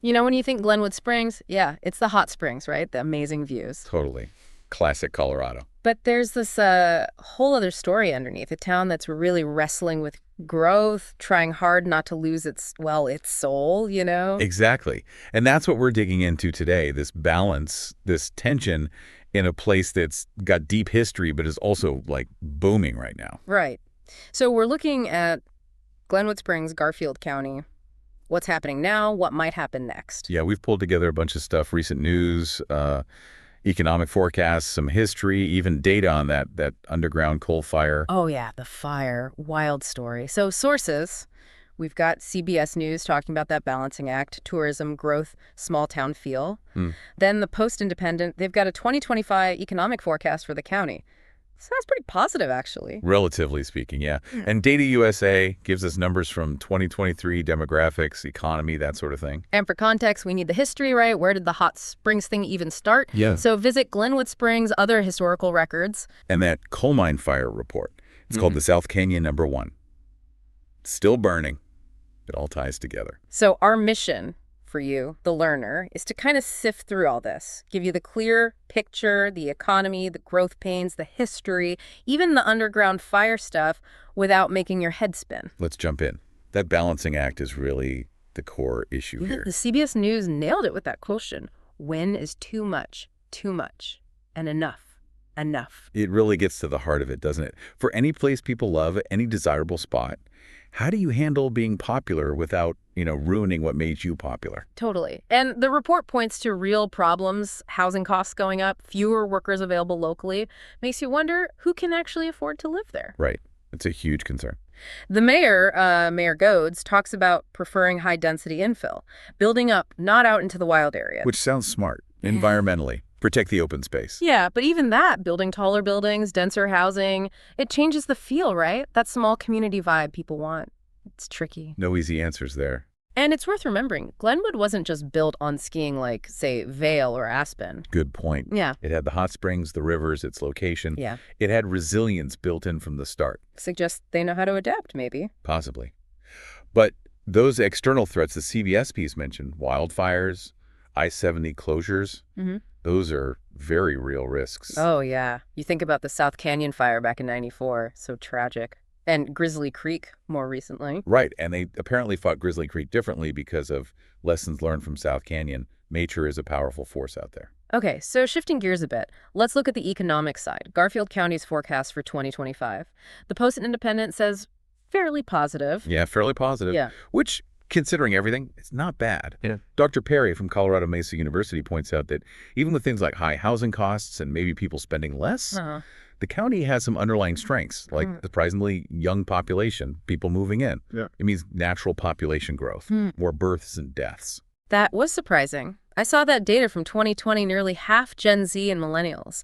You know, when you think Glenwood Springs, yeah, it's the hot springs, right? The amazing views. Totally. Classic Colorado. But there's this whole other story underneath, a town that's really wrestling with growth, trying hard not to lose its soul, you know? Exactly. And that's what we're digging into today, this balance, this tension in a place that's got deep history but is also, like, booming right now. Right. So we're looking at Glenwood Springs, Garfield County. What's happening now? What might happen next? Yeah, we've pulled together a bunch of stuff, recent news, economic forecasts, some history, even data on that underground coal fire. Oh, yeah, the fire. Wild story. So sources, we've got CBS News talking about that balancing act, tourism, growth, small town feel. Then the Post-Independent, they've got a 2025 economic forecast for the county. Sounds pretty positive, actually. Relatively speaking, yeah. And Data USA gives us numbers from 2023, demographics, economy, that sort of thing. And for context, we need the history, right? Where did the hot springs thing even start? Yeah. So visit Glenwood Springs' other historical records. And that coal mine fire report, it's called the South Canyon #1. It's still burning. It all ties together. So our mission for you, the learner, is to kind of sift through all this, give you the clear picture, the economy, the growth pains, the history, even the underground fire stuff without making your head spin. Let's jump in. That balancing act is really the core issue here. The CBS News nailed it with that question. When is too much, and enough, enough? It really gets to the heart of it, doesn't it? For any place people love, any desirable spot, how do you handle being popular without, ruining what made you popular? Totally. And the report points to real problems, housing costs going up, fewer workers available locally. Makes you wonder who can actually afford to live there. Right. It's a huge concern. The mayor, Mayor Goads, talks about preferring high-density infill, building up, not out into the wild area. Which sounds smart, environmentally. Protect the open space. Yeah, but even that, building taller buildings, denser housing, it changes the feel, right? That small community vibe people want. It's tricky. No easy answers there. And it's worth remembering, Glenwood wasn't just built on skiing like, say, Vail or Aspen. Good point. Yeah. It had the hot springs, the rivers, its location. Yeah. It had resilience built in from the start. Suggests they know how to adapt, maybe. Possibly. But those external threats the CBS piece mentioned, wildfires, I-70 closures, those are very real risks. Oh, yeah. You think about the South Canyon fire back in '94. So tragic. And Grizzly Creek more recently. Right, and they apparently fought Grizzly Creek differently because of lessons learned from South Canyon. Nature is a powerful force out there. Okay, so shifting gears a bit, let's look at the economic side. Garfield County's forecast for 2025. The Post-Independent says fairly positive. Yeah, fairly positive. Yeah. Which, considering everything, it's not bad. Yeah. Dr. Perry from Colorado Mesa University points out that even with things like high housing costs and maybe people spending less, the county has some underlying strengths, like surprisingly young population, people moving in. Yeah. It means natural population growth, more births and deaths. That was surprising. I saw that data from 2020, nearly half Gen Z and millennials.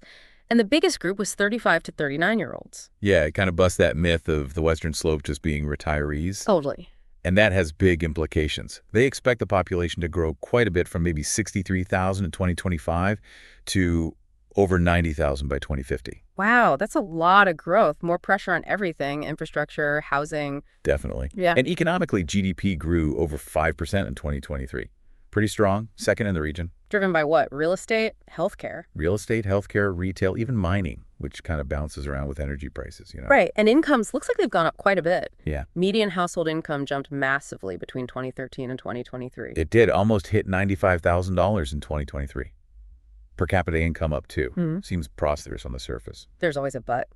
And the biggest group was 35 to 39-year-olds. Yeah, it kind of busts that myth of the Western Slope just being retirees. Totally. And that has big implications. They expect the population to grow quite a bit from maybe 63,000 in 2025 to over 90,000 by 2050. Wow, that's a lot of growth. More pressure on everything, infrastructure, housing. Definitely. Yeah. And economically, GDP grew over 5% in 2023. Pretty strong, second in the region. Driven by what? Real estate? Healthcare? Real estate, healthcare, retail, even mining, which kind of bounces around with energy prices, Right, and incomes looks like they've gone up quite a bit. Yeah. Median household income jumped massively between 2013 and 2023. It did, almost hit $95,000 in 2023. Per capita income up too. Seems prosperous on the surface. There's always a but.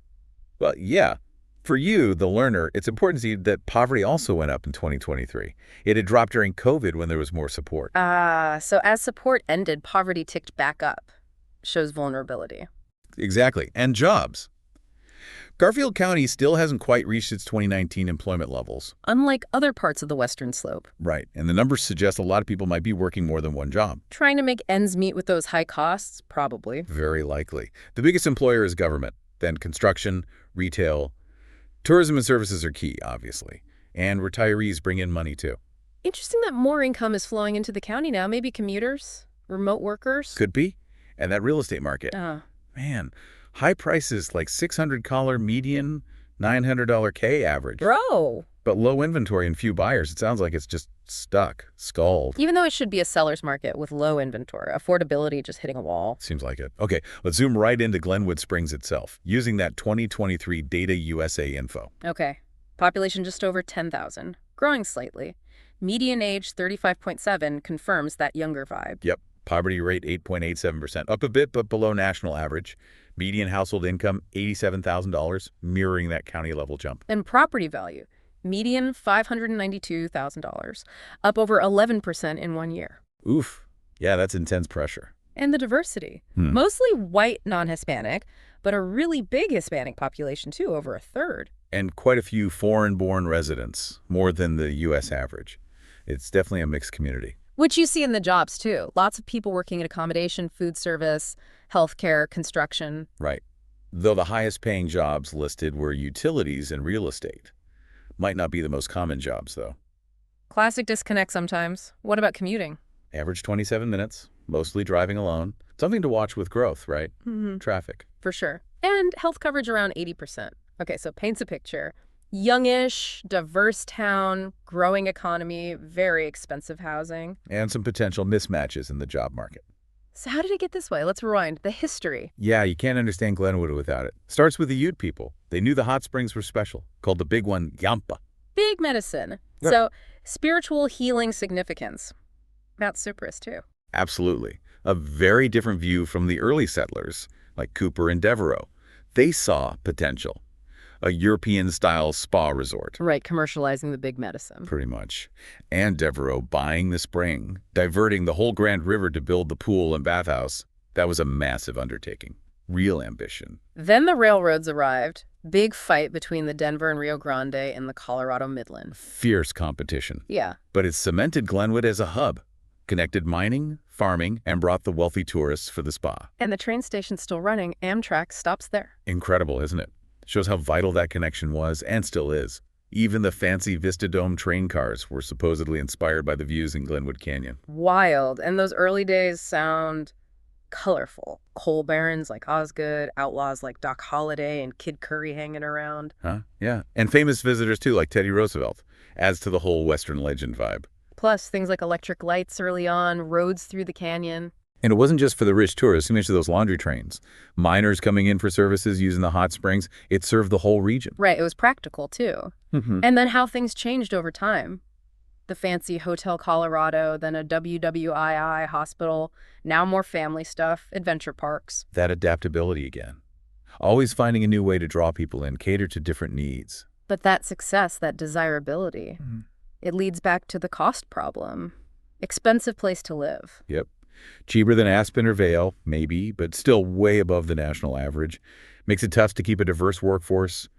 Well, yeah. For you, the learner, it's important to see that poverty also went up in 2023. It had dropped during COVID when there was more support. So as support ended, poverty ticked back up. Shows vulnerability. Exactly. And jobs. Garfield County still hasn't quite reached its 2019 employment levels. Unlike other parts of the Western Slope. Right. And the numbers suggest a lot of people might be working more than one job. Trying to make ends meet with those high costs? Probably. Very likely. The biggest employer is government, then construction, retail. Tourism and services are key, obviously. And retirees bring in money, too. Interesting that more income is flowing into the county now. Maybe commuters, remote workers. Could be. And that real estate market. Man, high prices like $600 median, $900 K average. Bro. But low inventory and few buyers. It sounds like it's just stuck, stalled. Even though it should be a seller's market with low inventory, affordability just hitting a wall. Seems like it. Okay, let's zoom right into Glenwood Springs itself, using that 2023 Data USA info. Okay. Population just over 10,000, growing slightly. Median age 35.7 confirms that younger vibe. Yep. Poverty rate 8.87%, up a bit but below national average. Median household income $87,000, mirroring that county level jump. And property value, median $592,000, up over 11% in 1 year. Oof. Yeah, that's intense pressure. And the diversity, mostly white non-Hispanic, but a really big Hispanic population too, over a third. And quite a few foreign-born residents, more than the U.S. average. It's definitely a mixed community. Which you see in the jobs too. Lots of people working in accommodation, food service, healthcare, construction. Right. Though the highest paying jobs listed were utilities and real estate. Might not be the most common jobs, though. Classic disconnect sometimes. What about commuting? Average 27 minutes, mostly driving alone. Something to watch with growth, right? Traffic. For sure. And health coverage around 80%. Okay, so paints a picture. Youngish, diverse town, growing economy, very expensive housing. And some potential mismatches in the job market. So how did it get this way? Let's rewind. The history. Yeah, you can't understand Glenwood without it. Starts with the Ute people. They knew the hot springs were special, called the big one Yampa. Big medicine. Yeah. So spiritual healing significance. Mount Cypress, too. Absolutely. A very different view from the early settlers, like Cooper and Devereaux. They saw potential. A European-style spa resort. Right, commercializing the big medicine. Pretty much. And Devereaux buying the spring, diverting the whole Grand River to build the pool and bathhouse. That was a massive undertaking. Real ambition. Then the railroads arrived. Big fight between the Denver and Rio Grande and the Colorado Midland. Fierce competition. Yeah. But it cemented Glenwood as a hub. Connected mining, farming, and brought the wealthy tourists for the spa. And the train station's still running. Amtrak stops there. Incredible, isn't it? Shows how vital that connection was and still is. Even the fancy Vista Dome train cars were supposedly inspired by the views in Glenwood Canyon. Wild. And those early days sound colorful. Coal barons like Osgood, outlaws like Doc Holliday and Kid Curry hanging around. Huh? Yeah. And famous visitors, too, like Teddy Roosevelt. Adds to the whole Western legend vibe. Plus things like electric lights early on, roads through the canyon. And it wasn't just for the rich tourists. You mentioned those laundry trains. Miners coming in for services using the hot springs. It served the whole region. Right. It was practical, too. And then how things changed over time. The fancy Hotel Colorado, then a WWII hospital, now more family stuff, adventure parks. That adaptability again. Always finding a new way to draw people in, cater to different needs. But that success, that desirability, it leads back to the cost problem. Expensive place to live. Yep. Cheaper than Aspen or Vail, maybe, but still way above the national average. Makes it tough to keep a diverse workforce.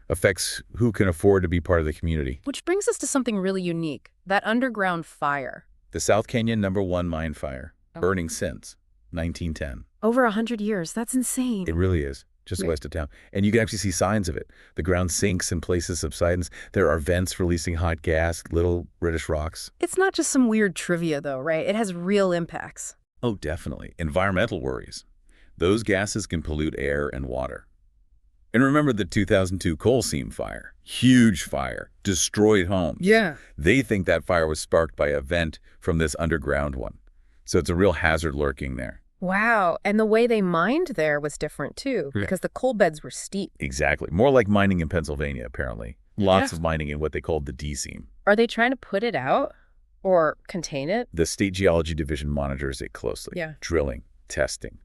Affects who can afford to be part of the community. Which brings us to something really unique, that underground fire. The South Canyon #1 mine fire, burning since 1910. Over 100 years. That's insane. It really is, just west of town. And you can actually see signs of it. The ground sinks in places subsidence. There are vents releasing hot gas, little reddish rocks. It's not just some weird trivia, though, right? It has real impacts. Oh, definitely. Environmental worries. Those gases can pollute air and water. And remember the 2002 coal seam fire. Huge fire. Destroyed homes. Yeah. They think that fire was sparked by a vent from this underground one. So it's a real hazard lurking there. Wow. And the way they mined there was different, too, because the coal beds were steep. Exactly. More like mining in Pennsylvania, apparently. Lots of mining in what they called the D-seam. Are they trying to put it out or contain it? The State Geology Division monitors it closely. Yeah. Drilling, testing.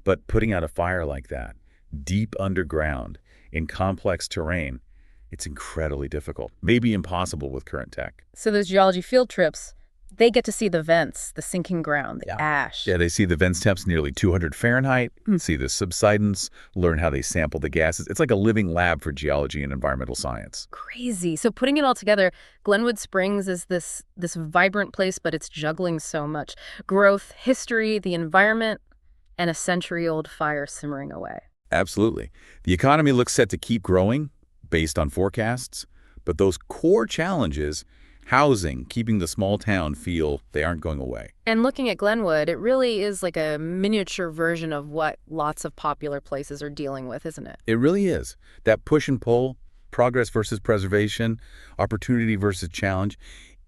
But putting out a fire like that, deep underground, in complex terrain, it's incredibly difficult. Maybe impossible with current tech. So those geology field trips, they get to see the vents, the sinking ground, the ash. Yeah, they see the vents temps nearly 200 Fahrenheit, see the subsidence, learn how they sample the gases. It's like a living lab for geology and environmental science. Crazy. So putting it all together, Glenwood Springs is this vibrant place, but it's juggling so much. Growth, history, the environment, and a century-old fire simmering away. Absolutely. The economy looks set to keep growing based on forecasts, but those core challenges, housing, keeping the small town feel they aren't going away. And looking at Glenwood, it really is like a miniature version of what lots of popular places are dealing with, isn't it? It really is. That push and pull, progress versus preservation, opportunity versus challenge,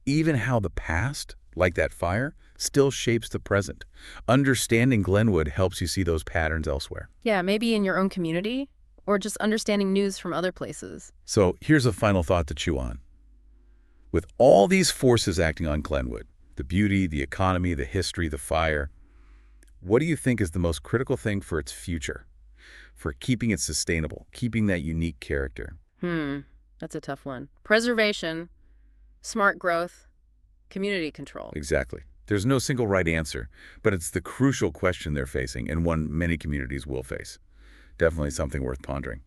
even how the past, like that fire, still shapes the present. Understanding Glenwood helps you see those patterns elsewhere. Yeah, maybe in your own community, or just understanding news from other places. So here's a final thought to chew on. With all these forces acting on Glenwood, the beauty, the economy, the history, the fire, what do you think is the most critical thing for its future? For keeping it sustainable, keeping that unique character? That's a tough one. Preservation, smart growth, community control. Exactly. There's no single right answer, but it's the crucial question they're facing and one many communities will face. Definitely something worth pondering.